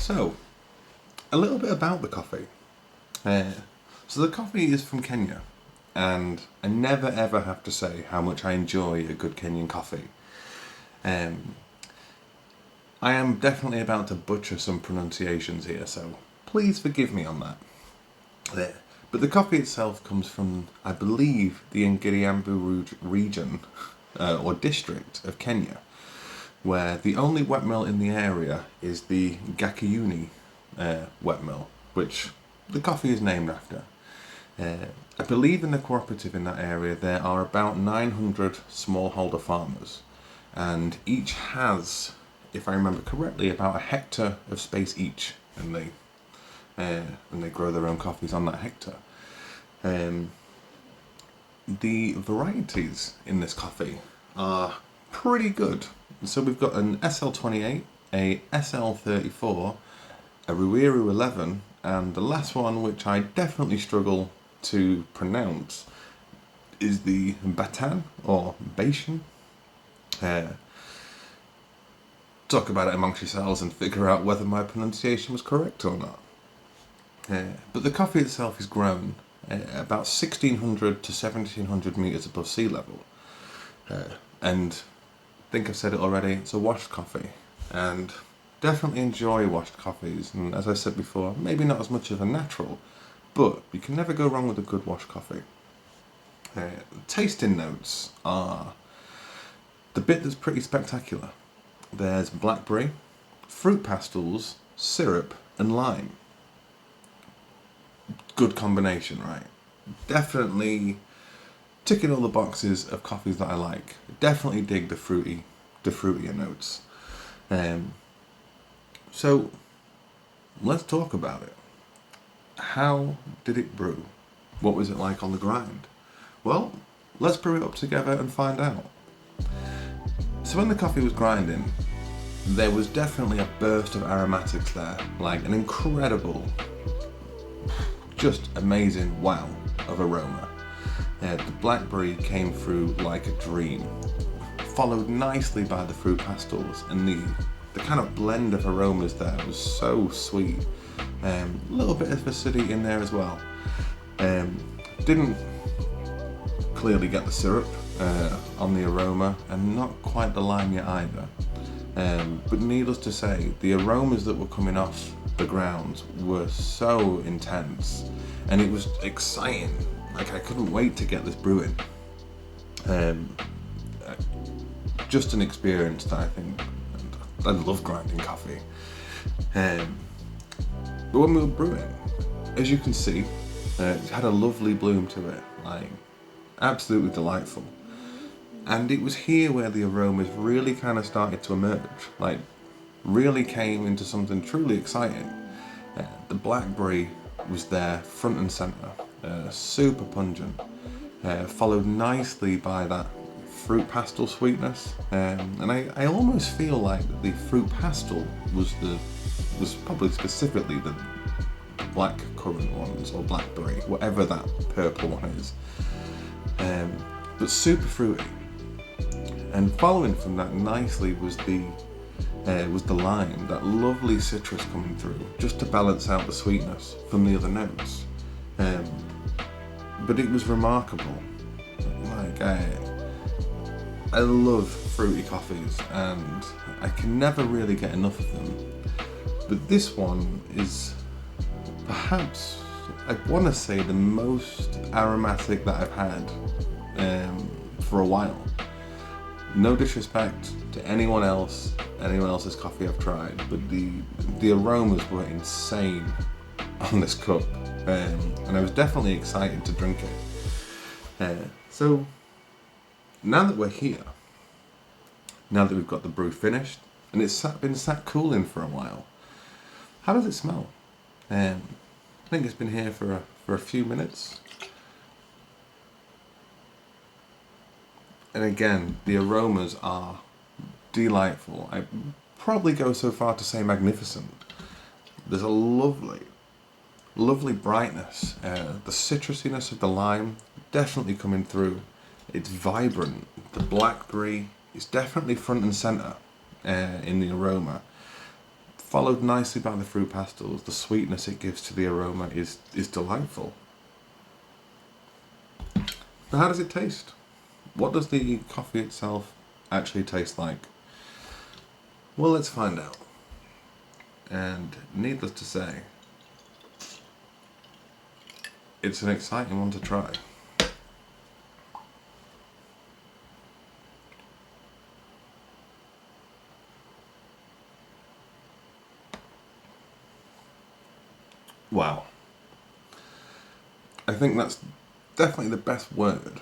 So, a little bit about the coffee. Uh, so the coffee is from Kenya, and I never ever have to say how much I enjoy a good Kenyan coffee. Um, I am definitely about to butcher some pronunciations here, so please forgive me on that. There. But the coffee itself comes from, I believe, the Ngiriambu region or district of Kenya, where the only wet mill in the area is the Gakuyuini wet mill, which the coffee is named after. I believe in the cooperative in that area there are about 900 smallholder farmers, and each has, if I remember correctly, about a hectare of space each, and they grow their own coffees on that hectare. The varieties in this coffee are pretty good. So we've got an SL28, a SL34, a Ruiru 11, and the last one, which I definitely struggle to pronounce, is the Batan or Bashan. Talk about it amongst yourselves and figure out whether my pronunciation was correct or not. But the coffee itself is grown about 1600 to 1700 metres above sea level. And I think I've said it already, it's a washed coffee. And definitely enjoy washed coffees. And as I said before, maybe not as much of a natural, but you can never go wrong with a good washed coffee. Tasting notes are the bit that's pretty spectacular. There's blackberry, fruit pastels, syrup, and lime. Good combination, right? Definitely ticking all the boxes of coffees that I like. Definitely dig the fruitier notes. So let's talk about it. How did it brew? What was it like on the grind? Well, let's brew it up together and find out. So when the coffee was grinding, there was definitely a burst of aromatics there, like an incredible, just amazing wow of aroma. The blackberry came through like a dream, followed nicely by the fruit pastels, and the kind of blend of aromas there was so sweet. A little bit of acidity in there as well. Didn't clearly get the syrup on the aroma, and not quite the lime yet either. But needless to say, the aromas that were coming off the grounds were so intense, and it was exciting. Like, I couldn't wait to get this brewing. Just an experience that I think, I love grinding coffee. But when we were brewing, as you can see, it had a lovely bloom to it, like absolutely delightful. And it was here where the aromas really kind of started to emerge, like really came into something truly exciting. The blackberry was there front and centre, super pungent, followed nicely by that fruit pastel sweetness, and I almost feel like the fruit pastel was probably specifically the black currant ones, or blackberry, whatever that purple one is, but super fruity. And following from that nicely was the lime, that lovely citrus coming through, just to balance out the sweetness from the other notes. But it was remarkable. Like, I love fruity coffees, and I can never really get enough of them. But this one is perhaps, I want to say, the most aromatic that I've had for a while. No disrespect to anyone else's coffee I've tried, but the aromas were insane on this cup, and I was definitely excited to drink it. So now that we're here, now that we've got the brew finished and it's been sat cooling for a while, how does it smell? I think it's been here for a few minutes. And again, the aromas are delightful. I probably go so far to say magnificent. There's a lovely brightness. The citrusiness of the lime definitely coming through. It's vibrant. The blackberry is definitely front and centre in the aroma. followed nicely by the fruit pastels. The sweetness it gives to the aroma is delightful. But how does it taste? What does the coffee itself actually taste like? Well, let's find out. And needless to say, it's an exciting one to try. Wow. I think that's definitely the best word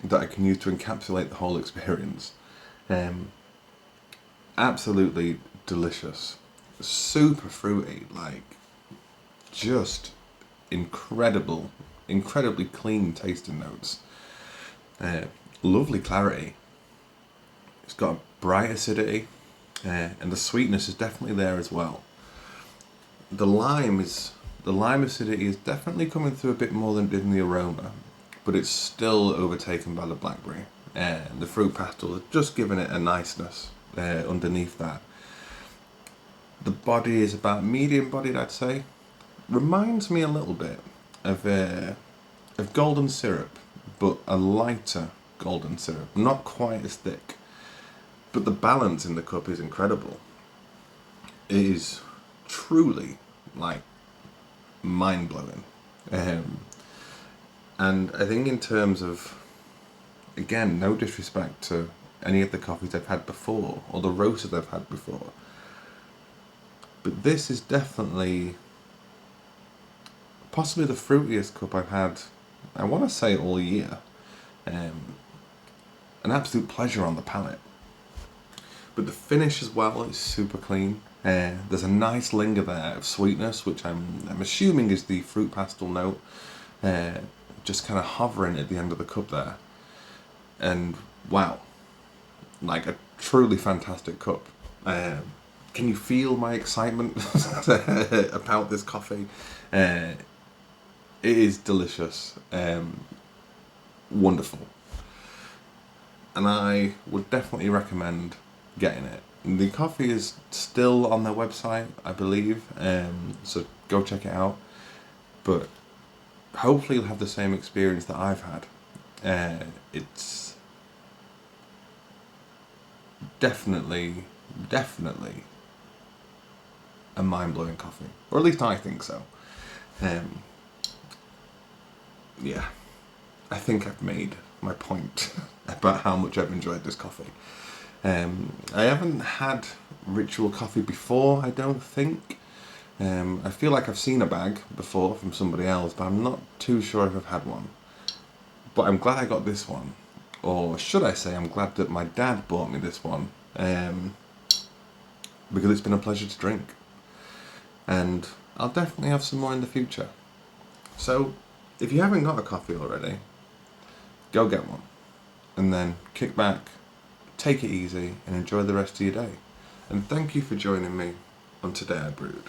that I can use to encapsulate the whole experience. Absolutely delicious. Super fruity, like just incredibly clean tasting notes. Lovely clarity. It's got a bright acidity, and the sweetness is definitely there as well. The lime acidity is definitely coming through a bit more than it did in the aroma, but it's still overtaken by the blackberry. And the fruit pastel has just given it a niceness underneath that. The body is about medium bodied, I'd say. Reminds me a little bit of golden syrup, but a lighter golden syrup, not quite as thick. But the balance in the cup is incredible. It is truly like mind-blowing. And I think in terms of, again, no disrespect to any of the coffees I've had before or the roasters I've had before, but this is definitely possibly the fruitiest cup I've had, I want to say, all year. An absolute pleasure on the palate. But the finish as well is super clean. There's a nice linger there of sweetness, which I'm assuming is the fruit pastel note, just kind of hovering at the end of the cup there. And wow, like a truly fantastic cup. Can you feel my excitement about this coffee? It is delicious, wonderful, and I would definitely recommend getting it. The coffee is still on their website, I believe, so go check it out. But hopefully you'll have the same experience that I've had. It's definitely a mind-blowing coffee, or at least I think so. Yeah, I think I've made my point about how much I've enjoyed this coffee. I haven't had ritual coffee before, I don't think. I feel like I've seen a bag before from somebody else, but I'm not too sure if I've had one. But I'm glad I got this one. Or should I say, I'm glad that my dad bought me this one. Because it's been a pleasure to drink. And I'll definitely have some more in the future. So, if you haven't got a coffee already, go get one. And then kick back, take it easy, and enjoy the rest of your day. And thank you for joining me on Today I Brewed.